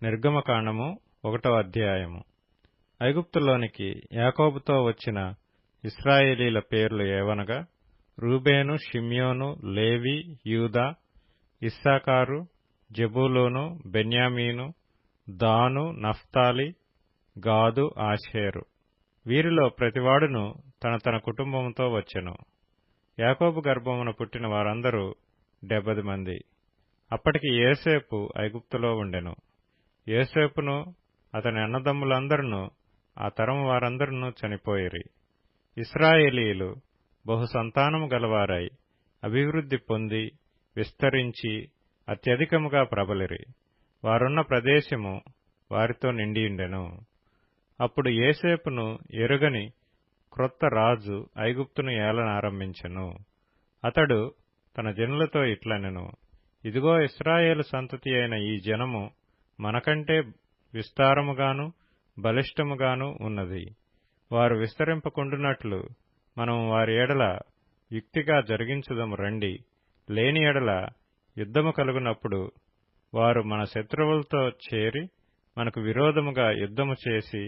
నిర్గమకాండము 1వ అధ్యాయము. ఐగుప్తులోనికి యాకోబుతో వచ్చిన ఇశ్రాయేలీల పేర్లు ఏవనగా రూబేను, షిమ్యోను, లేవి, యూదా, ఇస్సాకారు, జెబూలూను, బెన్యామీను, దాను, నఫ్తాలి, గాదు, ఆషేరు. వీరిలో ప్రతివాడును తన తన కుటుంబముతో వచ్చెను. యాకోబు గర్భమున పుట్టిన వారందరూ 70 మంది. అప్పటికి యోసేపు ఐగుప్తులో ఉండెను. యోసేపును అతని అన్నదమ్ములందరును ఆ తరము వారందరును చనిపోయిరి. ఇశ్రాయేలీయులు బహుసంతానము గలవారై అభివృద్ధి పొంది విస్తరించి అత్యధికముగా ప్రబలిరి. వారున్న ప్రదేశము వారితో నిండియుండెను. అప్పుడు యోసేపును ఎరుగని క్రొత్త రాజు ఐగుప్తును ఏలనారంభించెను. అతడు తన జనులతో ఇట్లనెను: ఇదిగో, ఇశ్రాయేలు సంతతి అయిన ఈ జనము మనకంటే విస్తారముగాను బలిష్టముగాను ఉన్నది. వారు విస్తరింపకుండునట్లు మనము వారి ఎడల యుక్తిగా జరిగించుదము రండి. లేని ఎడల యుద్ధము కలుగునప్పుడు వారు మన శత్రువులతో చేరి మనకు విరోధముగా యుద్ధము చేసి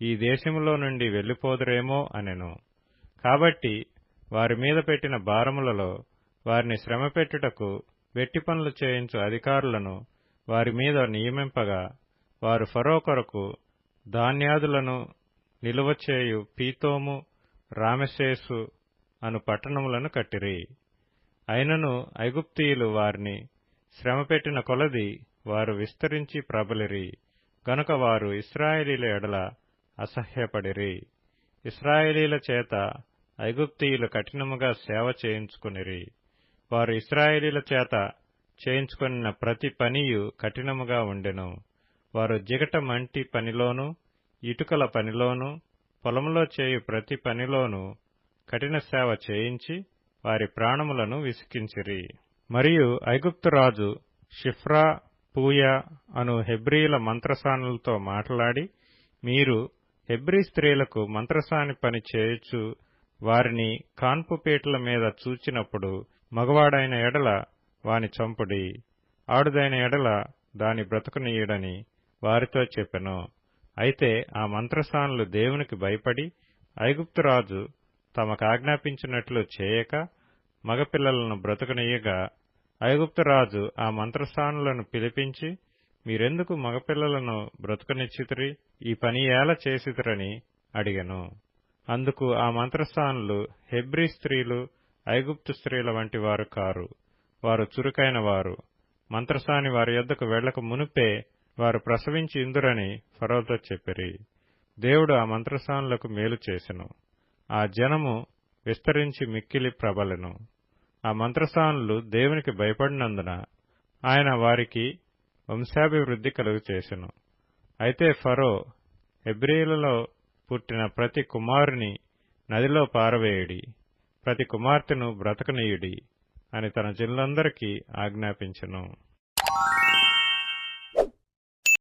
ఈ దేశములో నుండి వెళ్లిపోదురేమో అనెను. కాబట్టి వారి మీద పెట్టిన భారములలో వారిని శ్రమపెట్టుటకు వెట్టి పనులు చేయించు అధికారులను వారి మీద నియమింపగా, వారు ఫరో కొరకు ధాన్యాదులను నిలువచేయు పీతోము, రామెసేసు అను పట్టణములను కట్టిరి. అయినను ఐగుప్తీయులు వారిని శ్రమపెట్టిన కొలది వారు విస్తరించి ప్రబలిరి. గనుక వారు ఇశ్రాయేలీల ఎడల అసహ్యపడిరి. ఇశ్రాయేలీల చేత ఐగుప్తీయులు కఠినముగా సేవ చేయించుకొనిరి. వారు ఇశ్రాయేలీల చేత చేయించుకొనిన ప్రతి పనియు కఠినముగా ఉండెను. వారు జిగట మంటి పనిలోను, ఇటుకల పనిలోను, పొలములో చేయు ప్రతి పనిలోను కఠిన సేవ చేయించి వారి ప్రాణములను విసికించిరి. మరియు ఐగుప్తు రాజు షిఫ్రా, పూయా అను హెబ్రీల మంత్రసానులతో మాట్లాడి, మీరు హెబ్రీ స్త్రీలకు మంత్రసాని పని చేయుచు వారిని కాన్పు పీటల మీద చూచినప్పుడు మగవాడైన ఎడల వాని చంపుడి, ఆడుదైన ఎడల దాని బ్రతుకునీయుడని వారితో చెప్పెను. అయితే ఆ మంత్రసానులు దేవునికి భయపడి ఐగుప్తురాజు తమకాజ్ఞాపించినట్లు చేయక మగపిల్లలను బ్రతుకునీయగా, ఐగుప్తురాజు ఆ మంత్రసానులను పిలిపించి, మీరెందుకు మగపిల్లలను బ్రతుకునిచ్చితిరి? ఈ పని ఏల చేసితిరని అడిగెను. అందుకు ఆ మంత్రసానులు, హెబ్రీ స్త్రీలు ఐగుప్తు స్త్రీల వంటి వారు కారు, వారు చురుకైన వారు. మంత్రసాని వారి యొద్దకు వెళ్లక మునుపే వారు ప్రసవించి ఇందురని ఫరోతో చెప్పిరి. దేవుడు ఆ మంత్రసానులకు మేలు చేసెను. ఆ జనము విస్తరించి మిక్కిలి ప్రబలెను. ఆ మంత్రసానులు దేవునికి భయపడినందున ఆయన వారికి వంశాభివృద్ధి కలుగు చేసెను. అయితే ఫరో, హెబ్రీలలో పుట్టిన ప్రతి కుమారుని నదిలో పారవేయుడి, ప్రతి కుమార్తెను బ్రతకనీయుడి అని తన జనులందరికీ ఆజ్ఞాపించెను.